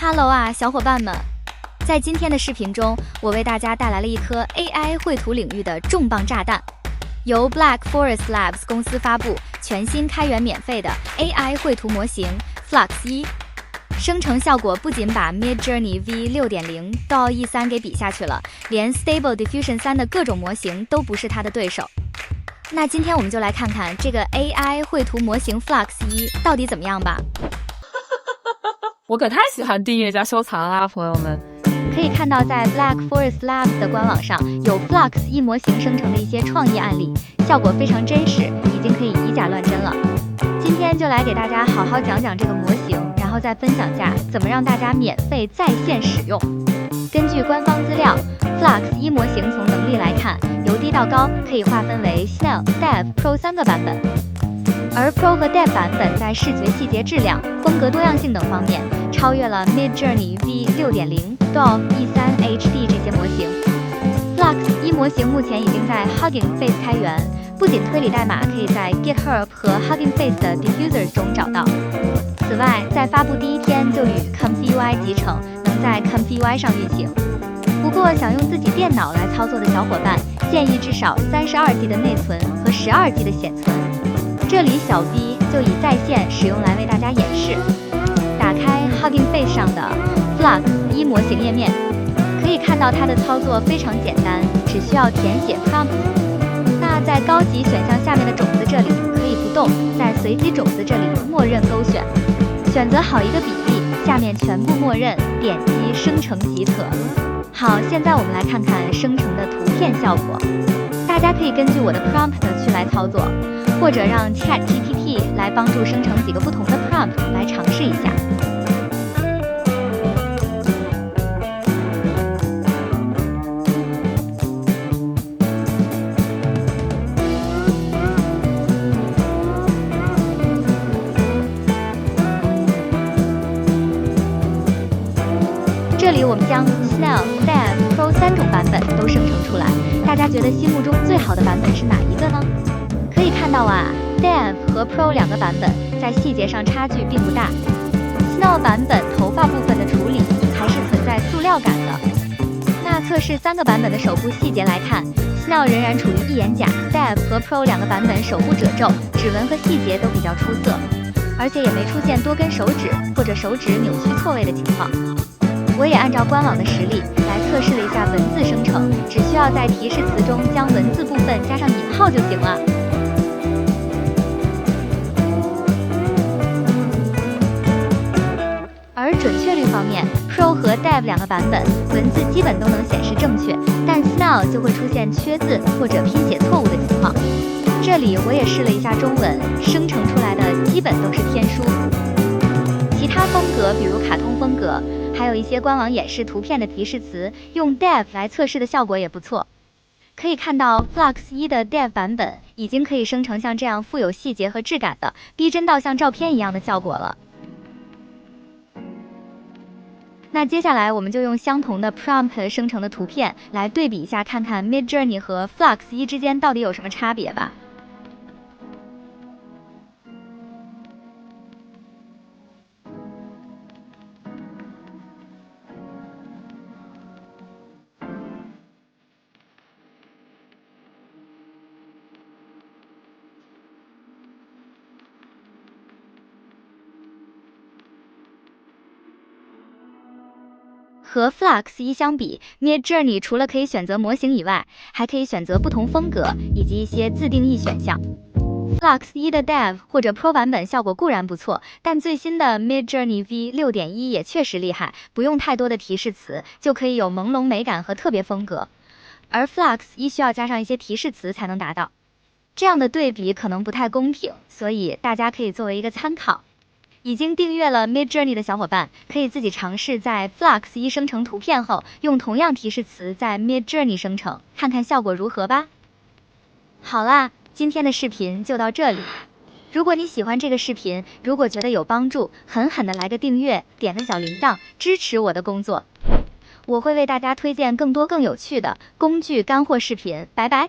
Hello 啊，小伙伴们！在今天的视频中，我为大家带来了一颗 AI 绘图领域的重磅炸弹。由 Black Forest Labs 公司发布全新开源免费的 AI 绘图模型 Flux 1，生成效果不仅把 Midjourney V6.0 到 E3给比下去了，连 Stable Diffusion 3的各种模型都不是它的对手。那今天我们就来看看这个 AI 绘图模型 Flux 1到底怎么样吧。我可太喜欢订阅加收藏啦，朋友们！可以看到，在 Black Forest Labs 的官网上有 Flux 1模型生成的一些创意案例，效果非常真实，已经可以以假乱真了。今天就来给大家好好讲讲这个模型，然后再分享下怎么让大家免费在线使用。根据官方资料 ，Flux 1模型从能力来看，由低到高可以划分为 Snell、Dev、Pro 3个版本。而 Pro 和 Dev 版本在视觉细节质量、风格多样性等方面超越了 Midjourney V6.0、DALL-E3 HD 这些模型。Flux 1模型目前已经在 Hugging Face 开源，不仅推理代码可以在 GitHub 和 Hugging Face 的 Diffusers 中找到。此外，在发布第一天就与 ComfyUI 集成，能在 ComfyUI 上运行。不过，想用自己电脑来操作的小伙伴，建议至少32G 的内存和12G 的显存。这里小 B 就以在线使用来为大家演示。打开 Hugging Face 上的 Flux 1模型页面，可以看到它的操作非常简单，只需要填写 prompt。那在高级选项下面的种子这里可以不动，在随机种子这里默认勾选，选择好一个比例，下面全部默认，点击生成即可。好，现在我们来看看生成的图片效果。大家可以根据我的 prompt 去来操作，或者让 ChatGPT 来帮助生成几个不同的 prompt 来尝试一下。这里我们将 Snell、Dev、Pro 3种版本都生成出来，大家觉得心目中最好的版本是哪一个呢？可以看到啊 ，Dev 和 Pro 两个版本在细节上差距并不大。Snell 版本头发部分的处理还是存在塑料感的。那测试3个版本的手部细节来看 ，Snell 仍然处于一眼假 ，Dev 和 Pro 两个版本手部褶皱、指纹和细节都比较出色，而且也没出现多根手指或者手指扭曲错位的情况。我也按照官网的实例来测试了一下文字生成，只需要在提示词中将文字部分加上引号就行了。而准确率方面 ，Pro 和 Dev 两个版本文字基本都能显示正确，但 Snell 就会出现缺字或者拼写错误的情况。这里我也试了一下中文，生成出来的基本都是天书。其他风格，比如卡通风格，还有一些官网演示图片的提示词，用 Dev 来测试的效果也不错。可以看到 Flux 1的 Dev 版本已经可以生成像这样富有细节和质感的，逼真到像照片一样的效果了。那接下来我们就用相同的 prompt 生成的图片来对比一下，看看 Midjourney 和 Flux 1之间到底有什么差别吧。和 Flux 1相比 ，Midjourney 除了可以选择模型以外，还可以选择不同风格以及一些自定义选项。Flux 1的 Dev 或者 Pro 版本效果固然不错，但最新的 Midjourney V6.1 也确实厉害，不用太多的提示词就可以有朦胧美感和特别风格，而 Flux 1需要加上一些提示词才能达到。这样的对比可能不太公平，所以大家可以作为一个参考。已经订阅了 Midjourney 的小伙伴，可以自己尝试在 Flux 1生成图片后，用同样提示词在 Midjourney 生成，看看效果如何吧。好啦，今天的视频就到这里。如果你喜欢这个视频，如果觉得有帮助，狠狠的来个订阅，点个小铃铛，支持我的工作。我会为大家推荐更多更有趣的工具干货视频。拜拜。